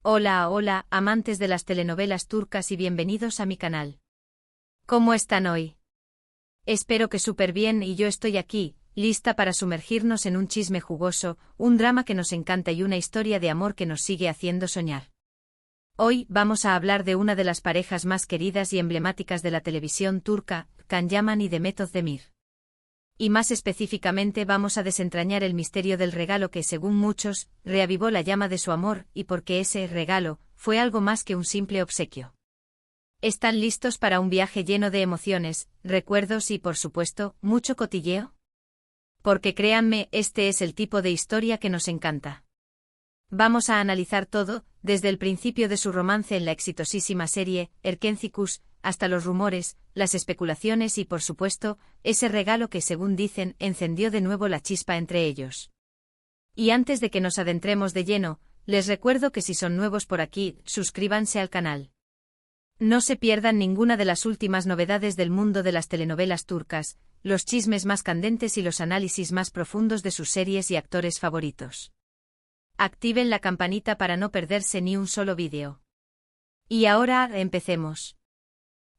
Hola, hola, amantes de las telenovelas turcas y bienvenidos a mi canal. ¿Cómo están hoy? Espero que súper bien y yo estoy aquí, lista para sumergirnos en un chisme jugoso, un drama que nos encanta y una historia de amor que nos sigue haciendo soñar. Hoy vamos a hablar de una de las parejas más queridas y emblemáticas de la televisión turca, Can Yaman y Demet Özdemir. Y más específicamente vamos a desentrañar el misterio del regalo que, según muchos, reavivó la llama de su amor y porque ese regalo fue algo más que un simple obsequio. ¿Están listos para un viaje lleno de emociones, recuerdos y, por supuesto, mucho cotilleo? Porque créanme, este es el tipo de historia que nos encanta. Vamos a analizar todo, desde el principio de su romance en la exitosísima serie Erkencikus, hasta los rumores, las especulaciones y, por supuesto, ese regalo que, según dicen, encendió de nuevo la chispa entre ellos. Y antes de que nos adentremos de lleno, les recuerdo que si son nuevos por aquí, suscríbanse al canal. No se pierdan ninguna de las últimas novedades del mundo de las telenovelas turcas, los chismes más candentes y los análisis más profundos de sus series y actores favoritos. Activen la campanita para no perderse ni un solo vídeo. Y ahora, empecemos.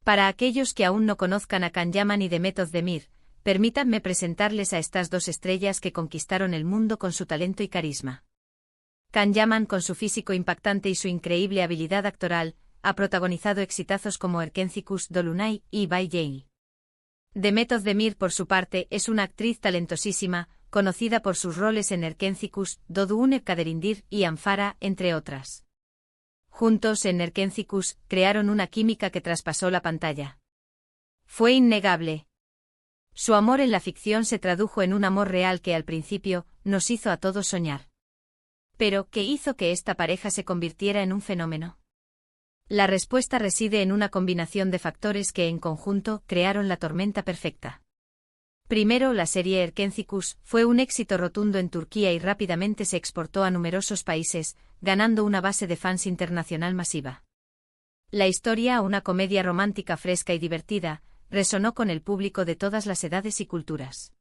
Para aquellos que aún no conozcan a Can Yaman y Demet Özdemir, permítanme presentarles a estas dos estrellas que conquistaron el mundo con su talento y carisma. Can Yaman, con su físico impactante y su increíble habilidad actoral, ha protagonizado exitazos como Erkencikus, Dolunay y Bay Jail. Demet Özdemir, por su parte, es una actriz talentosísima, conocida por sus roles en Erkencikus, Doğduğun Kaderindir y Anfara, entre otras. Juntos en Erkencikus, crearon una química que traspasó la pantalla. Fue innegable. Su amor en la ficción se tradujo en un amor real que al principio nos hizo a todos soñar. Pero, ¿qué hizo que esta pareja se convirtiera en un fenómeno? La respuesta reside en una combinación de factores que en conjunto crearon la tormenta perfecta. Primero, la serie Erkencikus fue un éxito rotundo en Turquía y rápidamente se exportó a numerosos países, ganando una base de fans internacional masiva. La historia, una comedia romántica fresca y divertida, resonó con el público de todas las edades y culturas.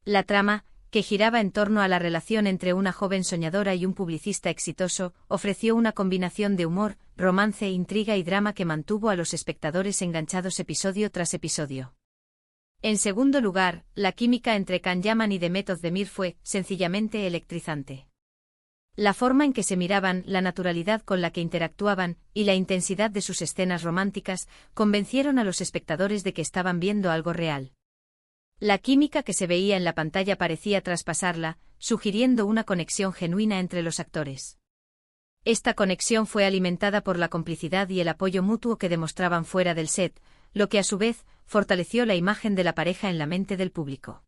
La trama, que giraba en torno a la relación entre una joven soñadora y un publicista exitoso, ofreció una combinación de humor, romance, intriga y drama que mantuvo a los espectadores enganchados episodio tras episodio. En segundo lugar, la química entre Can Yaman y Demet Özdemir fue, sencillamente, electrizante. La forma en que se miraban, la naturalidad con la que interactuaban, y la intensidad de sus escenas románticas, convencieron a los espectadores de que estaban viendo algo real. La química que se veía en la pantalla parecía traspasarla, sugiriendo una conexión genuina entre los actores. Esta conexión fue alimentada por la complicidad y el apoyo mutuo que demostraban fuera del set, lo que a su vez fortaleció la imagen de la pareja en la mente del público.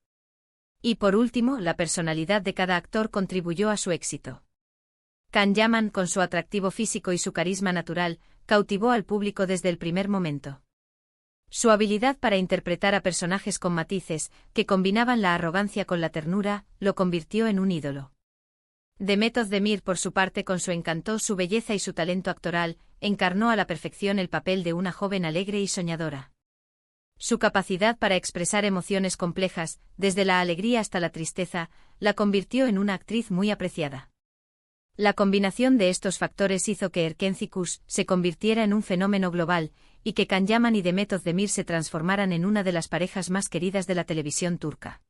Y por último, la personalidad de cada actor contribuyó a su éxito. Can Yaman, con su atractivo físico y su carisma natural, cautivó al público desde el primer momento. Su habilidad para interpretar a personajes con matices, que combinaban la arrogancia con la ternura, lo convirtió en un ídolo. Demet Özdemir, por su parte, con su encanto, su belleza y su talento actoral, encarnó a la perfección el papel de una joven alegre y soñadora. Su capacidad para expresar emociones complejas, desde la alegría hasta la tristeza, la convirtió en una actriz muy apreciada. La combinación de estos factores hizo que Erkencikus se convirtiera en un fenómeno global, y que Can Yaman y Demet Özdemir se transformaran en una de las parejas más queridas de la televisión turca.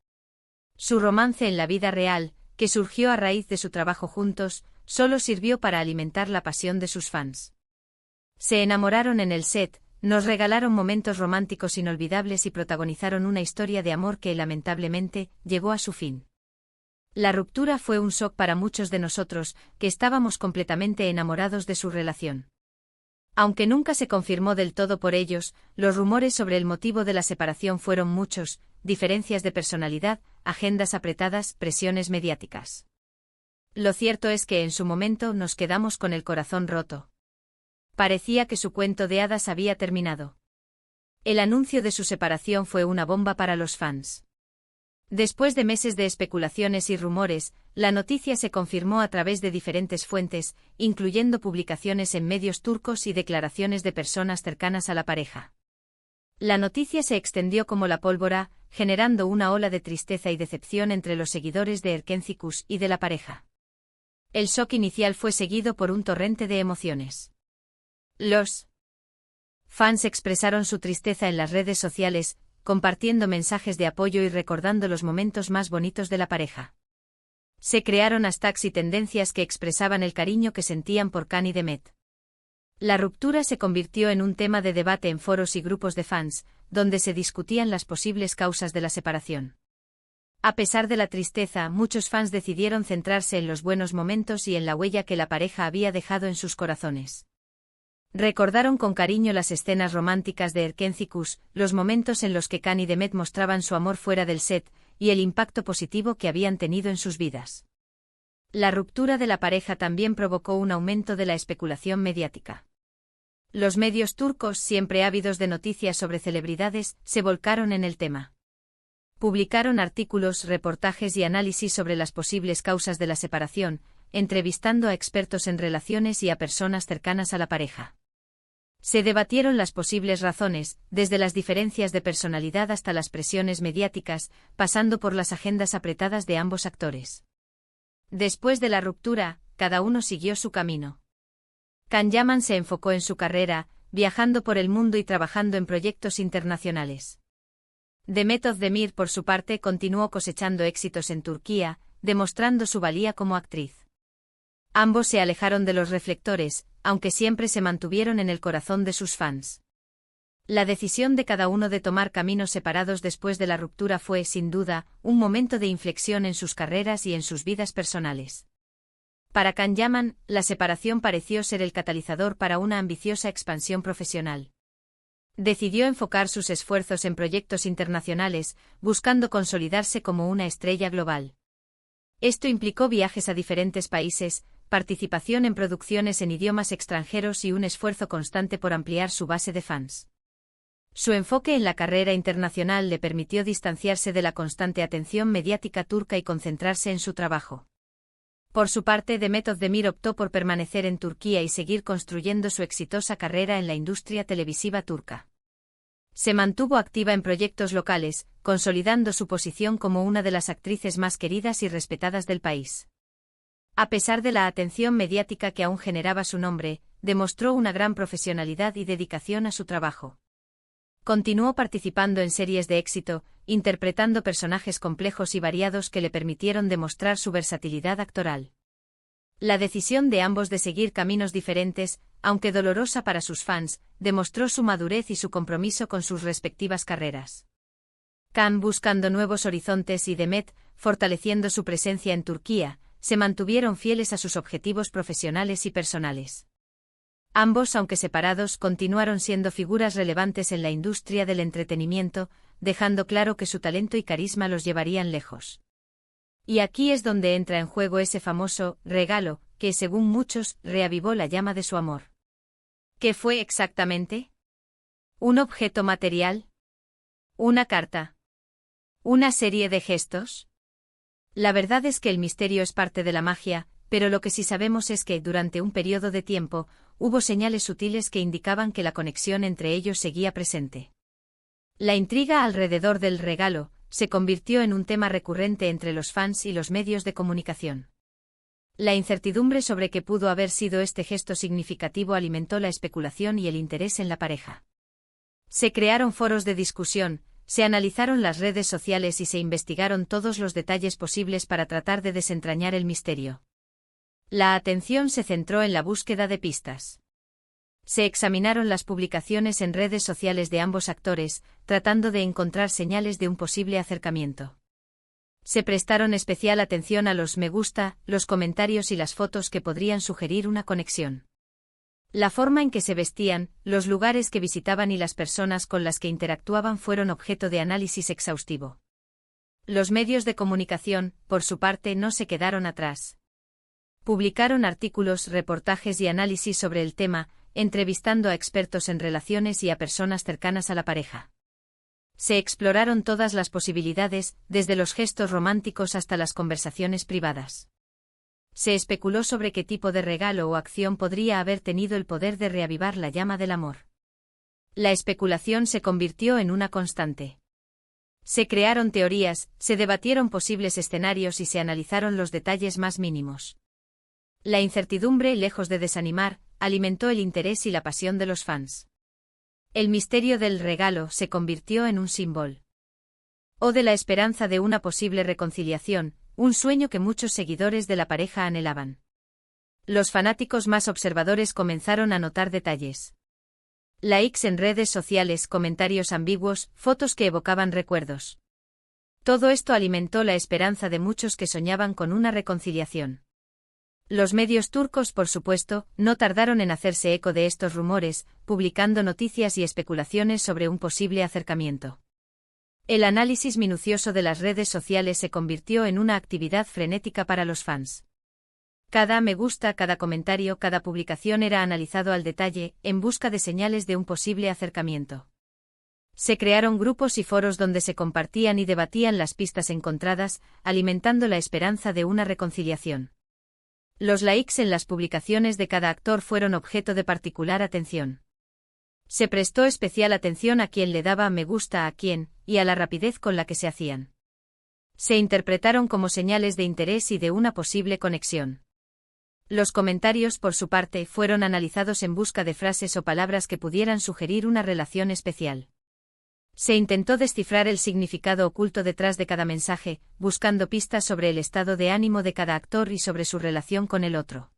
Su romance en la vida real, que surgió a raíz de su trabajo juntos, solo sirvió para alimentar la pasión de sus fans. Se enamoraron en el set, nos regalaron momentos románticos inolvidables y protagonizaron una historia de amor que, lamentablemente, llegó a su fin. La ruptura fue un shock para muchos de nosotros, que estábamos completamente enamorados de su relación. Aunque nunca se confirmó del todo por ellos, los rumores sobre el motivo de la separación fueron muchos: diferencias de personalidad, agendas apretadas, presiones mediáticas. Lo cierto es que en su momento nos quedamos con el corazón roto. Parecía que su cuento de hadas había terminado. El anuncio de su separación fue una bomba para los fans. Después de meses de especulaciones y rumores, la noticia se confirmó a través de diferentes fuentes, incluyendo publicaciones en medios turcos y declaraciones de personas cercanas a la pareja. La noticia se extendió como la pólvora, generando una ola de tristeza y decepción entre los seguidores de Erkencikus y de la pareja. El shock inicial fue seguido por un torrente de emociones. Los fans expresaron su tristeza en las redes sociales, compartiendo mensajes de apoyo y recordando los momentos más bonitos de la pareja. Se crearon hashtags y tendencias que expresaban el cariño que sentían por Khan y Demet. La ruptura se convirtió en un tema de debate en foros y grupos de fans, donde se discutían las posibles causas de la separación. A pesar de la tristeza, muchos fans decidieron centrarse en los buenos momentos y en la huella que la pareja había dejado en sus corazones. Recordaron con cariño las escenas románticas de Erkencikus, los momentos en los que Khan y Demet mostraban su amor fuera del set, y el impacto positivo que habían tenido en sus vidas. La ruptura de la pareja también provocó un aumento de la especulación mediática. Los medios turcos, siempre ávidos de noticias sobre celebridades, se volcaron en el tema. Publicaron artículos, reportajes y análisis sobre las posibles causas de la separación, entrevistando a expertos en relaciones y a personas cercanas a la pareja. Se debatieron las posibles razones, desde las diferencias de personalidad hasta las presiones mediáticas, pasando por las agendas apretadas de ambos actores. Después de la ruptura, cada uno siguió su camino. Can Yaman se enfocó en su carrera, viajando por el mundo y trabajando en proyectos internacionales. Demet Özdemir, por su parte, continuó cosechando éxitos en Turquía, demostrando su valía como actriz. Ambos se alejaron de los reflectores, aunque siempre se mantuvieron en el corazón de sus fans. La decisión de cada uno de tomar caminos separados después de la ruptura fue, sin duda, un momento de inflexión en sus carreras y en sus vidas personales. Para Can Yaman, la separación pareció ser el catalizador para una ambiciosa expansión profesional. Decidió enfocar sus esfuerzos en proyectos internacionales, buscando consolidarse como una estrella global. Esto implicó viajes a diferentes países, participación en producciones en idiomas extranjeros y un esfuerzo constante por ampliar su base de fans. Su enfoque en la carrera internacional le permitió distanciarse de la constante atención mediática turca y concentrarse en su trabajo. Por su parte, Demet Özdemir optó por permanecer en Turquía y seguir construyendo su exitosa carrera en la industria televisiva turca. Se mantuvo activa en proyectos locales, consolidando su posición como una de las actrices más queridas y respetadas del país. A pesar de la atención mediática que aún generaba su nombre, demostró una gran profesionalidad y dedicación a su trabajo. Continuó participando en series de éxito, interpretando personajes complejos y variados que le permitieron demostrar su versatilidad actoral. La decisión de ambos de seguir caminos diferentes, aunque dolorosa para sus fans, demostró su madurez y su compromiso con sus respectivas carreras. Can, buscando nuevos horizontes, y Demet, fortaleciendo su presencia en Turquía, se mantuvieron fieles a sus objetivos profesionales y personales. Ambos, aunque separados, continuaron siendo figuras relevantes en la industria del entretenimiento, dejando claro que su talento y carisma los llevarían lejos. Y aquí es donde entra en juego ese famoso regalo, que, según muchos, reavivó la llama de su amor. ¿Qué fue exactamente? ¿Un objeto material? ¿Una carta? ¿Una serie de gestos? La verdad es que el misterio es parte de la magia, pero lo que sí sabemos es que, durante un periodo de tiempo, hubo señales sutiles que indicaban que la conexión entre ellos seguía presente. La intriga alrededor del regalo se convirtió en un tema recurrente entre los fans y los medios de comunicación. La incertidumbre sobre qué pudo haber sido este gesto significativo alimentó la especulación y el interés en la pareja. Se crearon foros de discusión, se analizaron las redes sociales y se investigaron todos los detalles posibles para tratar de desentrañar el misterio. La atención se centró en la búsqueda de pistas. Se examinaron las publicaciones en redes sociales de ambos actores, tratando de encontrar señales de un posible acercamiento. Se prestaron especial atención a los me gusta, los comentarios y las fotos que podrían sugerir una conexión. La forma en que se vestían, los lugares que visitaban y las personas con las que interactuaban fueron objeto de análisis exhaustivo. Los medios de comunicación, por su parte, no se quedaron atrás. Publicaron artículos, reportajes y análisis sobre el tema, entrevistando a expertos en relaciones y a personas cercanas a la pareja. Se exploraron todas las posibilidades, desde los gestos románticos hasta las conversaciones privadas. Se especuló sobre qué tipo de regalo o acción podría haber tenido el poder de reavivar la llama del amor. La especulación se convirtió en una constante. Se crearon teorías, se debatieron posibles escenarios y se analizaron los detalles más mínimos. La incertidumbre, lejos de desanimar, alimentó el interés y la pasión de los fans. El misterio del regalo se convirtió en un símbolo de la esperanza de una posible reconciliación, un sueño que muchos seguidores de la pareja anhelaban. Los fanáticos más observadores comenzaron a notar detalles. Likes en redes sociales, comentarios ambiguos, fotos que evocaban recuerdos. Todo esto alimentó la esperanza de muchos que soñaban con una reconciliación. Los medios turcos, por supuesto, no tardaron en hacerse eco de estos rumores, publicando noticias y especulaciones sobre un posible acercamiento. El análisis minucioso de las redes sociales se convirtió en una actividad frenética para los fans. Cada me gusta, cada comentario, cada publicación era analizado al detalle, en busca de señales de un posible acercamiento. Se crearon grupos y foros donde se compartían y debatían las pistas encontradas, alimentando la esperanza de una reconciliación. Los likes en las publicaciones de cada actor fueron objeto de particular atención. Se prestó especial atención a quién le daba me gusta a quién, y a la rapidez con la que se hacían. Se interpretaron como señales de interés y de una posible conexión. Los comentarios, por su parte, fueron analizados en busca de frases o palabras que pudieran sugerir una relación especial. Se intentó descifrar el significado oculto detrás de cada mensaje, buscando pistas sobre el estado de ánimo de cada actor y sobre su relación con el otro.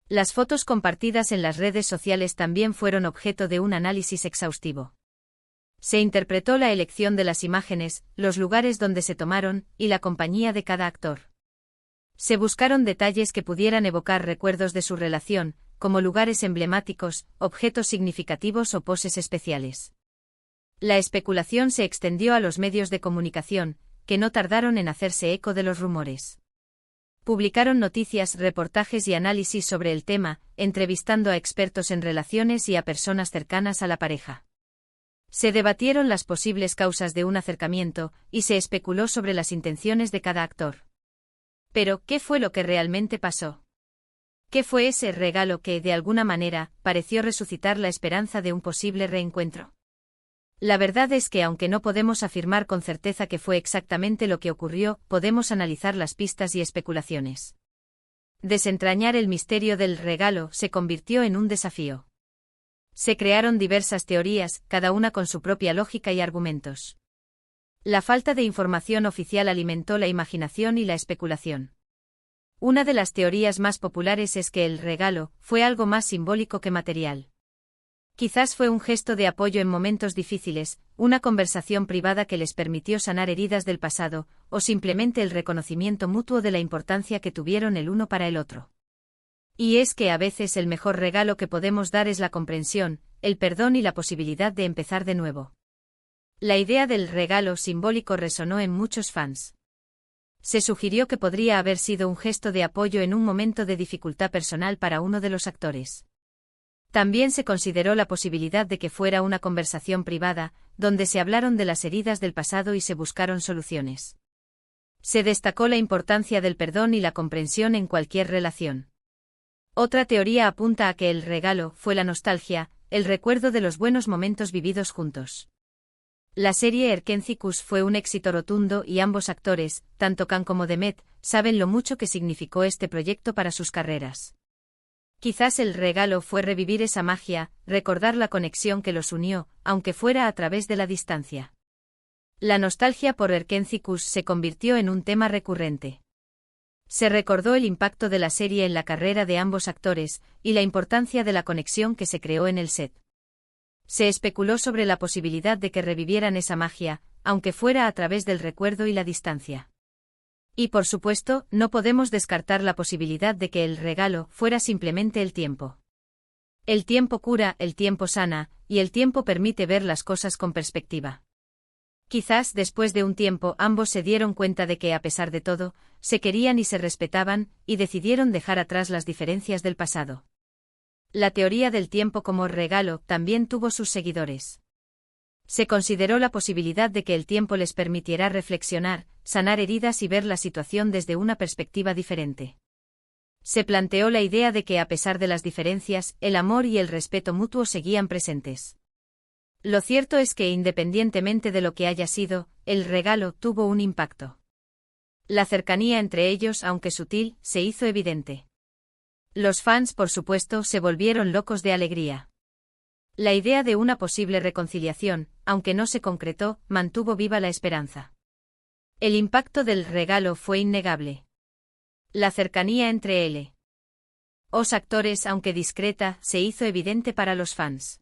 Las fotos compartidas en las redes sociales también fueron objeto de un análisis exhaustivo. Se interpretó la elección de las imágenes, los lugares donde se tomaron, y la compañía de cada actor. Se buscaron detalles que pudieran evocar recuerdos de su relación, como lugares emblemáticos, objetos significativos o poses especiales. La especulación se extendió a los medios de comunicación, que no tardaron en hacerse eco de los rumores. Publicaron noticias, reportajes y análisis sobre el tema, entrevistando a expertos en relaciones y a personas cercanas a la pareja. Se debatieron las posibles causas de un acercamiento, y se especuló sobre las intenciones de cada actor. Pero, ¿qué fue lo que realmente pasó? ¿Qué fue ese regalo que, de alguna manera, pareció resucitar la esperanza de un posible reencuentro? La verdad es que aunque no podemos afirmar con certeza que fue exactamente lo que ocurrió, podemos analizar las pistas y especulaciones. Desentrañar el misterio del regalo se convirtió en un desafío. Se crearon diversas teorías, cada una con su propia lógica y argumentos. La falta de información oficial alimentó la imaginación y la especulación. Una de las teorías más populares es que el regalo fue algo más simbólico que material. Quizás fue un gesto de apoyo en momentos difíciles, una conversación privada que les permitió sanar heridas del pasado, o simplemente el reconocimiento mutuo de la importancia que tuvieron el uno para el otro. Y es que a veces el mejor regalo que podemos dar es la comprensión, el perdón y la posibilidad de empezar de nuevo. La idea del regalo simbólico resonó en muchos fans. Se sugirió que podría haber sido un gesto de apoyo en un momento de dificultad personal para uno de los actores. También se consideró la posibilidad de que fuera una conversación privada, donde se hablaron de las heridas del pasado y se buscaron soluciones. Se destacó la importancia del perdón y la comprensión en cualquier relación. Otra teoría apunta a que el regalo fue la nostalgia, el recuerdo de los buenos momentos vividos juntos. La serie Erkencikus fue un éxito rotundo y ambos actores, tanto Can como Demet, saben lo mucho que significó este proyecto para sus carreras. Quizás el regalo fue revivir esa magia, recordar la conexión que los unió, aunque fuera a través de la distancia. La nostalgia por Erkencikus se convirtió en un tema recurrente. Se recordó el impacto de la serie en la carrera de ambos actores, y la importancia de la conexión que se creó en el set. Se especuló sobre la posibilidad de que revivieran esa magia, aunque fuera a través del recuerdo y la distancia. Y por supuesto, no podemos descartar la posibilidad de que el regalo fuera simplemente el tiempo. El tiempo cura, el tiempo sana, y el tiempo permite ver las cosas con perspectiva. Quizás después de un tiempo ambos se dieron cuenta de que a pesar de todo, se querían y se respetaban, y decidieron dejar atrás las diferencias del pasado. La teoría del tiempo como regalo también tuvo sus seguidores. Se consideró la posibilidad de que el tiempo les permitiera reflexionar, sanar heridas y ver la situación desde una perspectiva diferente. Se planteó la idea de que a pesar de las diferencias, el amor y el respeto mutuo seguían presentes. Lo cierto es que independientemente de lo que haya sido, el regalo tuvo un impacto. La cercanía entre ellos, aunque sutil, se hizo evidente. Los fans, por supuesto, se volvieron locos de alegría. La idea de una posible reconciliación, aunque no se concretó, mantuvo viva la esperanza. El impacto del regalo fue innegable. La cercanía entre los actores, aunque discreta, se hizo evidente para los fans.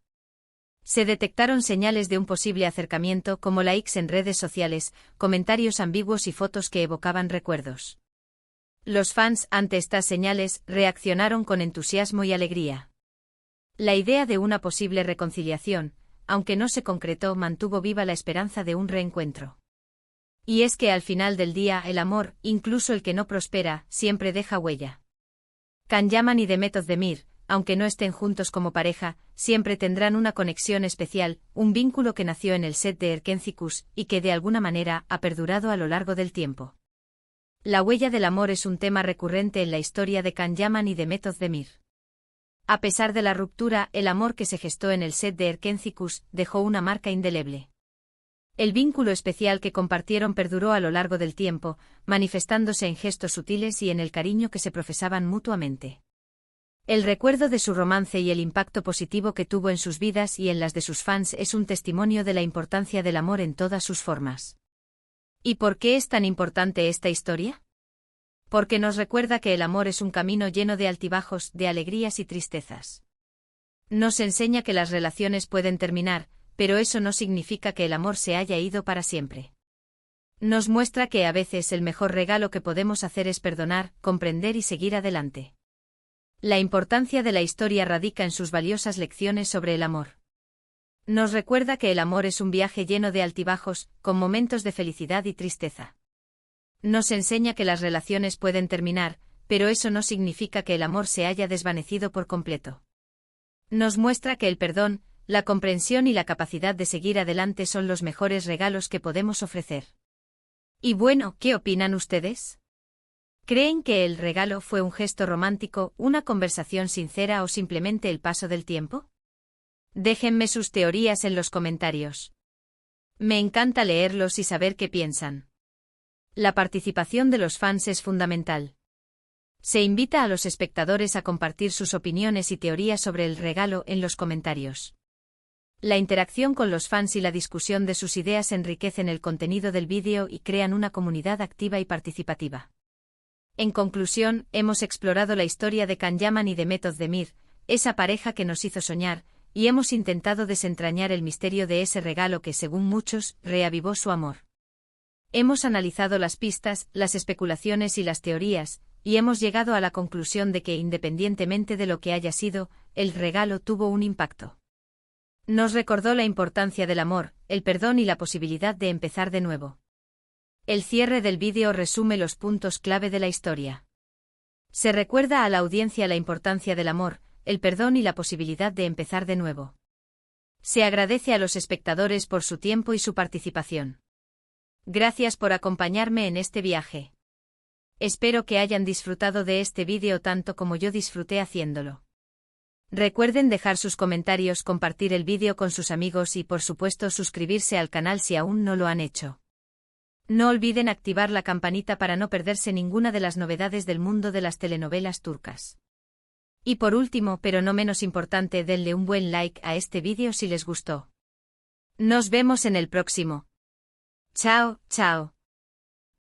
Se detectaron señales de un posible acercamiento como likes en redes sociales, comentarios ambiguos y fotos que evocaban recuerdos. Los fans, ante estas señales, reaccionaron con entusiasmo y alegría. La idea de una posible reconciliación, aunque no se concretó, mantuvo viva la esperanza de un reencuentro. Y es que al final del día el amor, incluso el que no prospera, siempre deja huella. Can Yaman y Demet Özdemir, aunque no estén juntos como pareja, siempre tendrán una conexión especial, un vínculo que nació en el set de Erkenci y que de alguna manera ha perdurado a lo largo del tiempo. La huella del amor es un tema recurrente en la historia de Can Yaman y Demet Özdemir. A pesar de la ruptura, el amor que se gestó en el set de Erkenci dejó una marca indeleble. El vínculo especial que compartieron perduró a lo largo del tiempo, manifestándose en gestos sutiles y en el cariño que se profesaban mutuamente. El recuerdo de su romance y el impacto positivo que tuvo en sus vidas y en las de sus fans es un testimonio de la importancia del amor en todas sus formas. ¿Y por qué es tan importante esta historia? Porque nos recuerda que el amor es un camino lleno de altibajos, de alegrías y tristezas. Nos enseña que las relaciones pueden terminar, pero eso no significa que el amor se haya ido para siempre. Nos muestra que a veces el mejor regalo que podemos hacer es perdonar, comprender y seguir adelante. La importancia de la historia radica en sus valiosas lecciones sobre el amor. Nos recuerda que el amor es un viaje lleno de altibajos, con momentos de felicidad y tristeza. Nos enseña que las relaciones pueden terminar, pero eso no significa que el amor se haya desvanecido por completo. Nos muestra que el perdón, la comprensión y la capacidad de seguir adelante son los mejores regalos que podemos ofrecer. Y bueno, ¿qué opinan ustedes? ¿Creen que el regalo fue un gesto romántico, una conversación sincera o simplemente el paso del tiempo? Déjenme sus teorías en los comentarios. Me encanta leerlos y saber qué piensan. La participación de los fans es fundamental. Se invita a los espectadores a compartir sus opiniones y teorías sobre el regalo en los comentarios. La interacción con los fans y la discusión de sus ideas enriquecen el contenido del vídeo y crean una comunidad activa y participativa. En conclusión, hemos explorado la historia de Can Yaman y Demet Özdemir, esa pareja que nos hizo soñar, y hemos intentado desentrañar el misterio de ese regalo que, según muchos, reavivó su amor. Hemos analizado las pistas, las especulaciones y las teorías, y hemos llegado a la conclusión de que, independientemente de lo que haya sido, el regalo tuvo un impacto. Nos recordó la importancia del amor, el perdón y la posibilidad de empezar de nuevo. El cierre del vídeo resume los puntos clave de la historia. Se recuerda a la audiencia la importancia del amor, el perdón y la posibilidad de empezar de nuevo. Se agradece a los espectadores por su tiempo y su participación. Gracias por acompañarme en este viaje. Espero que hayan disfrutado de este vídeo tanto como yo disfruté haciéndolo. Recuerden dejar sus comentarios, compartir el vídeo con sus amigos y por supuesto suscribirse al canal si aún no lo han hecho. No olviden activar la campanita para no perderse ninguna de las novedades del mundo de las telenovelas turcas. Y por último, pero no menos importante, denle un buen like a este vídeo si les gustó. Nos vemos en el próximo. Chao, chao.